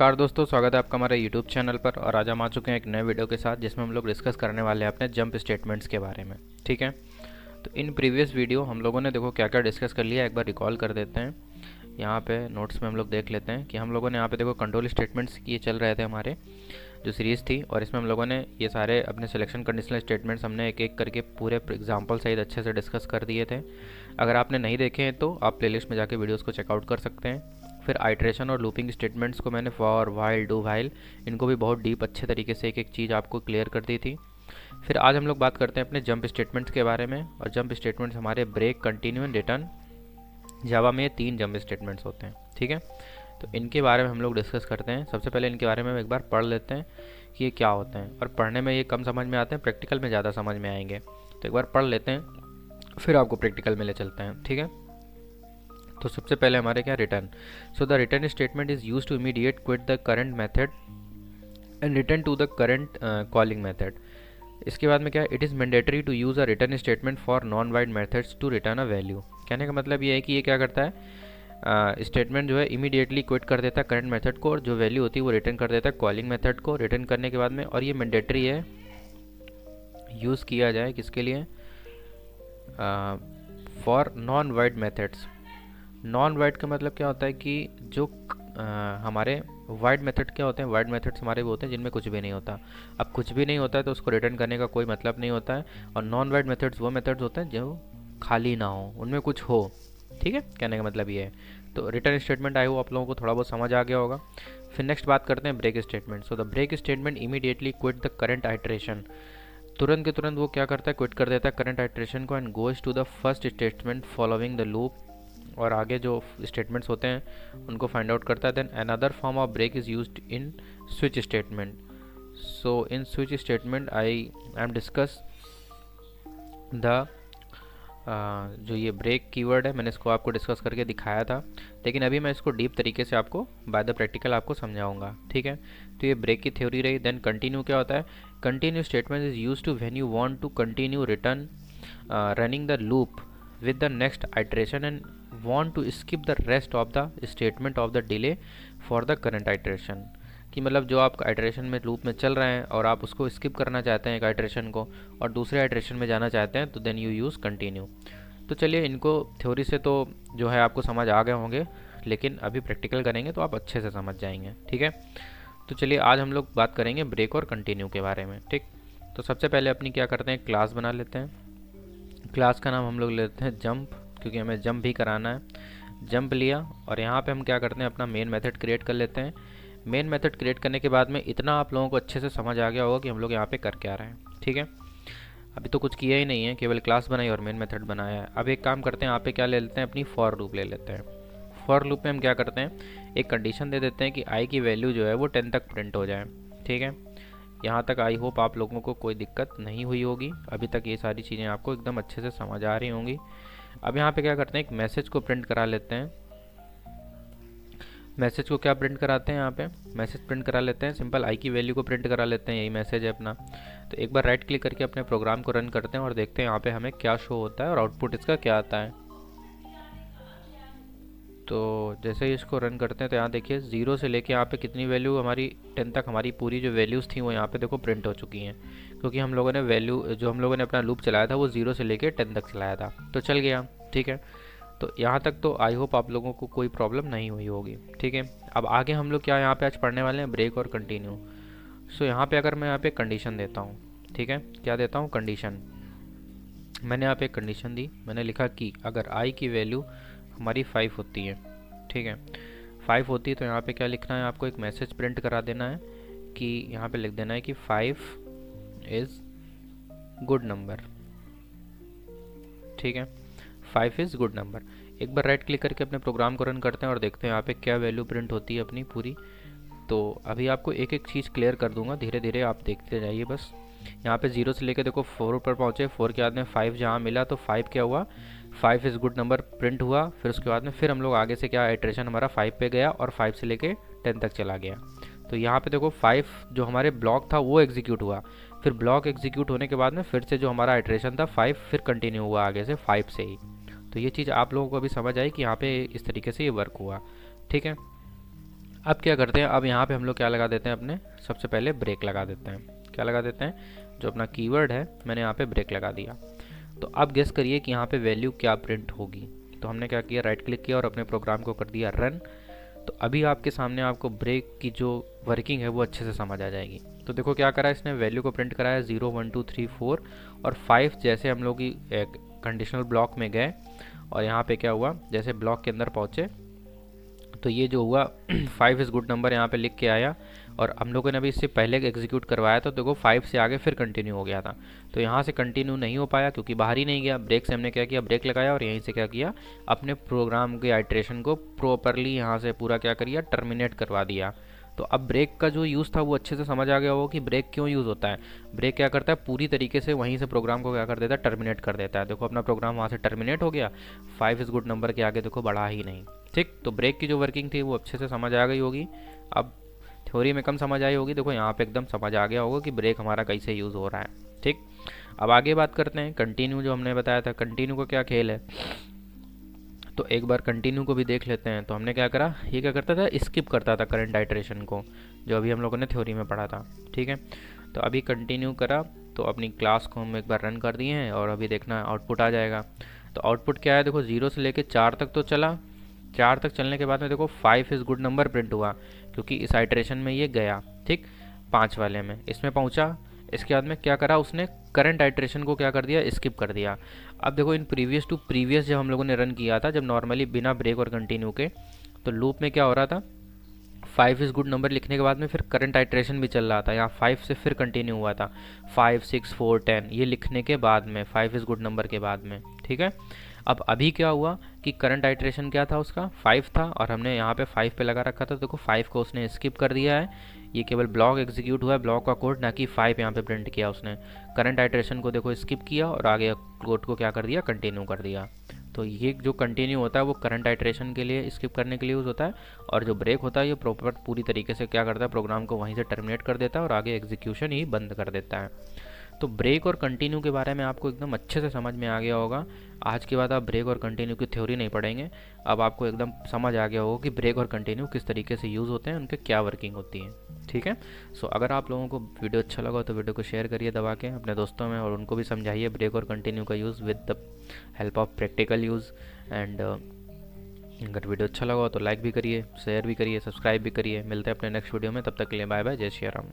नमस्कार दोस्तों, स्वागत है आपका हमारे YouTube चैनल पर। और आज हम आ चुके हैं एक नए वीडियो के साथ जिसमें हम लोग डिस्कस करने वाले हैं अपने जंप स्टेटमेंट्स के बारे में। ठीक है, तो इन प्रीवियस वीडियो हम लोगों ने देखो क्या क्या डिस्कस कर लिया, एक बार रिकॉल कर देते हैं। यहाँ पे नोट्स में हम लोग देख लेते हैं कि हम लोगों ने यहाँ पे देखो कंट्रोल स्टेटमेंट्स ये चल रहे थे हमारे जो सीरीज़ थी, और इसमें हम लोगों ने ये सारे अपने सिलेक्शन कंडीशनल स्टेटमेंट्स हमने एक एक करके पूरे एग्जाम्पल सहित अच्छे से डिस्कस कर दिए थे। अगर आपने नहीं देखे हैं तो आप प्लेलिस्ट में जाके वीडियोज़ को चेकआउट कर सकते हैं। फिर आइट्रेशन और लूपिंग स्टेटमेंट्स को मैंने फॉर, वाइल, डू, वाइल, इनको भी बहुत डीप अच्छे तरीके से एक एक चीज़ आपको क्लियर कर दी थी। फिर आज हम लोग बात करते हैं अपने जंप स्टेटमेंट्स के बारे में। और जंप स्टेटमेंट्स हमारे ब्रेक, कंटिन्यू एंड रिटर्न, जावा में 3 जंप स्टेटमेंट्स होते हैं। ठीक है, तो इनके बारे में हम लोग डिस्कस करते हैं। सबसे पहले इनके बारे में एक बार पढ़ लेते हैं कि ये क्या होते हैं। और पढ़ने में ये कम समझ में आते हैं, प्रैक्टिकल में ज़्यादा समझ में आएंगे। तो एक बार पढ़ लेते हैं, फिर आपको प्रैक्टिकल में ले चलते हैं। ठीक है, तो सबसे पहले हमारे क्या, return. So the return statement is use to immediate quit the current method and return to the current calling method. इसके बाद में क्या, it is mandatory to use a return statement for non void methods to return a value. कहने का मतलब ये है कि ये क्या करता है, स्टेटमेंट जो है इमीडिएटली क्विट कर देता है करंट मेथड को, और जो वैल्यू होती है वो रिटर्न कर देता है कॉलिंग मेथड को रिटर्न करने के बाद में। और ये मैंडेटरी है, यूज़ किया जाए किसके लिए, for non void methods. Non void का मतलब क्या होता है कि जो हमारे वाइड मेथड क्या होते हैं, वाइड मेथड्स हमारे वो होते हैं जिनमें कुछ भी नहीं होता। अब कुछ भी नहीं होता है तो उसको रिटर्न करने का कोई मतलब नहीं होता है। और नॉन वाइड मेथड्स वो मेथड्स होते हैं जो खाली ना हो, उनमें कुछ हो। ठीक है, कहने का मतलब ये है। तो रिटर्न स्टेटमेंट आई हो आप लोगों को थोड़ा बहुत समझ आ गया होगा। फिर नेक्स्ट बात करते हैं break statement. So the break statement immediately quit the current iteration. तुरंत के तुरंत वो क्या करता है, क्विट कर देता है करंट आइट्रेशन को and goes to the first statement following the loop. और आगे जो स्टेटमेंट्स होते हैं उनको फाइंड आउट करता है। Then another form of break is used in switch statement. So in switch statement I am discuss the जो ये ब्रेक कीवर्ड है, मैंने इसको आपको डिस्कस करके दिखाया था, लेकिन अभी मैं इसको डीप तरीके से आपको बाय द प्रैक्टिकल आपको समझाऊंगा। ठीक है, तो ये ब्रेक की थ्योरी रही। देन कंटिन्यू क्या होता है, continue statement is use to when you want to continue return running the loop with the next iteration and want to skip the rest of the statement of the delay for the current iteration। कि मतलब जो आप iteration में loop में चल रहे हैं और आप उसको स्किप करना चाहते हैं एक आइट्रेशन को और दूसरे आइट्रेशन में जाना चाहते हैं, तो देन यू यूज़ कंटिन्यू। तो चलिए, इनको थ्योरी से तो जो है आपको समझ आ गए होंगे, लेकिन अभी प्रैक्टिकल करेंगे तो आप अच्छे से समझ जाएंगे। ठीक है, तो चलिए आज हम लोग बात करेंगे ब्रेक और कंटिन्यू के बारे में। ठीक, तो सबसे पहले अपनी क्या करते हैं, क्लास बना लेते हैं। क्लास का नाम हम लोग लेते हैं जंप, क्योंकि हमें जंप भी कराना है। जंप लिया और यहाँ पे हम क्या करते हैं, अपना मेन मेथड क्रिएट कर लेते हैं। मेन मेथड क्रिएट करने के बाद में इतना आप लोगों को अच्छे से समझ आ गया होगा कि हम लोग यहाँ पे कर क्या रहे हैं। ठीक है, अभी तो कुछ किया ही नहीं है, केवल क्लास बनाई और मेन मेथड बनाया है। अब एक काम करते हैं, यहाँ पे क्या ले लेते हैं, अपनी फॉर लूप ले लेते हैं। फॉर लूप में हम क्या करते हैं, एक कंडीशन दे देते हैं कि आई की वैल्यू जो है वो 10 तक प्रिंट हो जाए। ठीक है, यहाँ तक आई होप आप लोगों को कोई दिक्कत नहीं हुई होगी, अभी तक ये सारी चीज़ें आपको एकदम अच्छे से समझ आ रही होंगी। अब यहाँ पे क्या करते हैं, एक मैसेज को प्रिंट करा लेते हैं। मैसेज को क्या प्रिंट कराते हैं, यहाँ पे मैसेज प्रिंट करा लेते हैं, सिंपल आई की वैल्यू को प्रिंट करा लेते हैं, यही मैसेज है अपना। तो एक बार राइट क्लिक करके अपने प्रोग्राम को रन करते हैं और देखते हैं यहाँ पे हमें क्या शो होता है और आउटपुट इसका क्या आता है। तो जैसे ही इसको रन करते हैं तो यहाँ देखिए 0 से लेके यहाँ पे कितनी वैल्यू हमारी 10 तक, हमारी पूरी जो वैल्यूज़ थी वो यहाँ पे देखो प्रिंट हो चुकी हैं, क्योंकि हम लोगों ने वैल्यू जो हम लोगों ने अपना लूप चलाया था वो 0 से लेके 10 तक चलाया था, तो चल गया। ठीक है, तो यहाँ तक तो आई होप आप लोगों को कोई प्रॉब्लम नहीं हुई होगी। ठीक है, अब आगे हम लोग क्या यहाँ पे आज पढ़ने वाले हैं, ब्रेक और कंटिन्यू। सो यहाँ पे अगर मैं यहाँ पे कंडीशन देता हूँ, ठीक है, क्या देता हूँ, कंडीशन। मैंने यहाँ पे एक कंडीशन दी, मैंने लिखा कि अगर आई की वैल्यू हमारी 5 होती है, ठीक है, 5 होती है, तो यहाँ पे क्या लिखना है, आपको एक मैसेज प्रिंट करा देना है कि यहाँ पे लिख देना है कि 5 इज़ गुड नंबर। ठीक है, 5 इज़ गुड नंबर। एक बार राइट क्लिक करके अपने प्रोग्राम को रन करते हैं और देखते हैं यहाँ पे क्या वैल्यू प्रिंट होती है अपनी पूरी। तो अभी आपको एक एक चीज़ क्लियर कर दूंगा, धीरे धीरे आप देखते जाइए बस। यहाँ पे 0 से लेके देखो 4 पर पहुँचे, 4 के बाद में 5 जहाँ मिला तो 5 क्या हुआ, 5 इज़ गुड नंबर प्रिंट हुआ। फिर उसके बाद में फिर हम लोग आगे से क्या, आइट्रेशन हमारा 5 पे गया और 5 से लेके 10 तक चला गया। तो यहाँ पे देखो 5 जो हमारे ब्लॉक था वो एग्जीक्यूट हुआ, फिर ब्लॉक एग्जीक्यूट होने के बाद में फिर से जो हमारा आइट्रेशन था 5 फिर कंटिन्यू हुआ आगे से 5 से ही। तो ये चीज़ आप लोगों को अभी समझ आई कि यहाँ पे इस तरीके से ये वर्क हुआ। ठीक है, अब क्या करते हैं, अब यहाँ पे हम लोग क्या लगा देते हैं, अपने सबसे पहले ब्रेक लगा देते हैं। क्या लगा देते हैं, जो अपना कीवर्ड है मैंने यहाँ पे ब्रेक लगा दिया। तो अब गेस करिए कि यहाँ पे वैल्यू क्या प्रिंट होगी। तो हमने क्या किया, राइट क्लिक किया और अपने प्रोग्राम को कर दिया रन। तो अभी आपके सामने आपको ब्रेक की जो वर्किंग है वो अच्छे से समझ आ जाएगी। तो देखो क्या करा है इसने, वैल्यू को प्रिंट कराया 0 1 2 3 4 और 5। जैसे हम लोग की कंडीशनल ब्लॉक में गए और यहाँ पे क्या हुआ, जैसे ब्लॉक के अंदर पहुँचे तो ये जो हुआ 5 इज़ गुड नंबर यहाँ पे लिख के आया। और हम लोगों ने अभी इससे पहले एग्जीक्यूट करवाया तो देखो 5 से आगे फिर कंटिन्यू हो गया था। तो यहाँ से कंटिन्यू नहीं हो पाया क्योंकि बाहर ही नहीं गया। ब्रेक से हमने क्या किया, ब्रेक लगाया और यहीं से क्या किया, अपने प्रोग्राम के आइट्रेशन को प्रॉपरली यहाँ से पूरा क्या करिए, टर्मिनेट करवा दिया। तो अब ब्रेक का जो यूज़ था वो अच्छे से समझ आ गया होगा कि ब्रेक क्यों यूज़ होता है। ब्रेक क्या करता है, पूरी तरीके से वहीं से प्रोग्राम को क्या कर देता है, टर्मिनेट कर देता है। देखो अपना प्रोग्राम वहाँ से टर्मिनेट हो गया, 5 इज़ गुड नंबर के आगे देखो बढ़ा ही नहीं। ठीक, तो ब्रेक की जो वर्किंग थी वो अच्छे से समझ आ गई होगी। अब थ्योरी में कम समझ आई होगी, देखो यहाँ पे एकदम समझ आ गया होगा कि ब्रेक हमारा कैसे यूज़ हो रहा है। ठीक, अब आगे बात करते हैं कंटिन्यू, जो हमने बताया था कंटिन्यू का क्या खेल है। तो एक बार कंटिन्यू को भी देख लेते हैं। तो हमने क्या करा, ये क्या करता था, स्किप करता था करंट आइट्रेशन को, जो अभी हम लोगों ने थ्योरी में पढ़ा था। ठीक है, तो अभी कंटिन्यू करा तो अपनी क्लास को हम एक बार रन कर दिए हैं और अभी देखना आउटपुट आ जाएगा। तो आउटपुट क्या है, देखो 0 से लेके 4 तक तो चला। 4 तक चलने के बाद में देखो 5 इज़ गुड नंबर प्रिंट हुआ क्योंकि इस आइट्रेशन में ये गया। ठीक, 5 वाले में इसमें पहुंचा। इसके बाद में क्या करा उसने, करंट आइट्रेशन को क्या कर दिया, स्किप कर दिया। अब देखो इन प्रीवियस टू प्रीवियस जब हम लोगों ने रन किया था, जब नॉर्मली बिना ब्रेक और कंटिन्यू के, तो लूप में क्या हो रहा था, 5 इज़ गुड नंबर लिखने के बाद में फिर करंट आइट्रेशन भी चल रहा था। यहाँ 5 से फिर कंटिन्यू हुआ था, 5 6 4 10 ये लिखने के बाद में, 5 इज़ गुड नंबर के बाद में। ठीक है, अब अभी क्या हुआ कि करंट आइट्रेशन क्या था उसका, 5 था और हमने यहाँ पे 5 पे लगा रखा था। देखो 5 को उसने स्किप कर दिया है, ये केवल ब्लॉक एग्जीक्यूट हुआ है, ब्लॉक का कोड, ना कि 5 यहाँ पे प्रिंट किया उसने। करंट आइट्रेशन को देखो स्किप किया और आगे कोड को क्या कर दिया, कंटिन्यू कर दिया। तो ये जो कंटिन्यू होता है वो करंट आइट्रेशन के लिए, स्किप करने के लिए यूज़ होता है। और जो ब्रेक होता है ये प्रॉपर पूरी तरीके से क्या करता है, प्रोग्राम को वहीं से टर्मिनेट कर देता है और आगे एग्जीक्यूशन ही बंद कर देता है। तो ब्रेक और कंटिन्यू के बारे में आपको एकदम अच्छे से समझ में आ गया होगा। आज के बाद आप ब्रेक और कंटिन्यू की थ्योरी नहीं पढ़ेंगे, अब आपको एकदम समझ आ गया होगा कि ब्रेक और कंटिन्यू किस तरीके से यूज़ होते हैं, उनके क्या वर्किंग होती है। ठीक है, सो अगर आप लोगों को वीडियो अच्छा लगा तो वीडियो को शेयर करिए दबा के अपने दोस्तों में और उनको भी समझाइए ब्रेक और कंटिन्यू का use with the help of practical use. And अगर वीडियो अच्छा लगा हो तो लाइक भी करिए, शेयर भी करिए, सब्सक्राइब भी करिए। मिलते हैं अपने नेक्स्ट वीडियो में, तब तक के लिए बाय बाय, जय श्री राम।